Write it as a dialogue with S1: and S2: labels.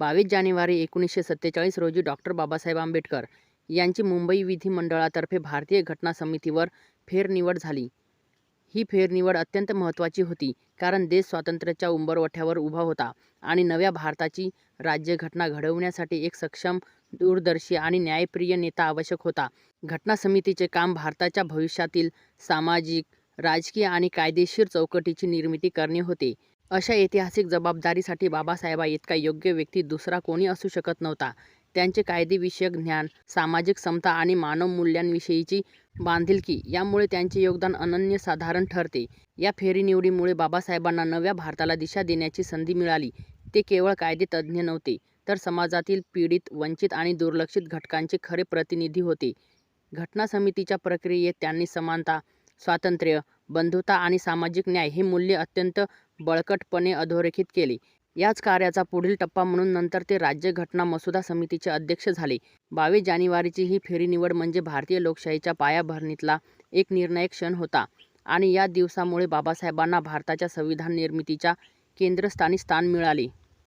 S1: 22 जानेवारी 1947 रोजी डॉक्टर बाबासाहेब आंबेडकर यांची मुंबई विधिमंडळातर्फे भारतीय घटना समितीवर फेरनिवड झाली. ही फेरनिवड अत्यंत महत्त्वाची होती, कारण देश स्वातंत्र्याच्या उंबरठ्यावर उभा होता आणि नव्या भारताची राज्यघटना घडवण्यासाठी एक सक्षम, दूरदर्शी आणि न्यायप्रिय नेता आवश्यक होता. घटना समितीचे काम भारताच्या भविष्यातील सामाजिक, राजकीय आणि कायदेशीर चौकटीची निर्मिती करणे होते. अशा ऐतिहासिक जबाबदारीसाठी बाबासाहेबांइतका योग्य व्यक्ती दुसरा कोणी असू शकत नव्हता. त्यांचे कायदेविषयक ज्ञान, सामाजिक समता आणि मानवमूल्यांविषयीची बांधिलकी यामुळे त्यांचे योगदान अनन्यसाधारण ठरते. या फेरनिवडीमुळे बाबासाहेबांना नव्या भारताला दिशा देण्याची संधी मिळाली. ते केवळ कायदेतज्ज्ञ नव्हते, तर समाजातील पीडित, वंचित आणि दुर्लक्षित घटकांचे खरे प्रतिनिधी होते. घटना समितीच्या प्रक्रियेत त्यांनी समानता, स्वातंत्र्य, बंधुता आणि सामाजिक न्याय हे मूल्य अत्यंत बळकटपणे अधोरेखित केले. याच कार्याचा पुढील टप्पा म्हणून नंतर ते राज्यघटना मसुदा समितीचे अध्यक्ष झाले. 22 जानेवारीची ही फेरनिवड म्हणजे भारतीय लोकशाहीच्या पायाभरणीतला एक निर्णायक क्षण होता आणि या दिवसामुळे बाबासाहेबांना भारताच्या संविधान निर्मितीच्या केंद्रस्थानी स्थान मिळाले.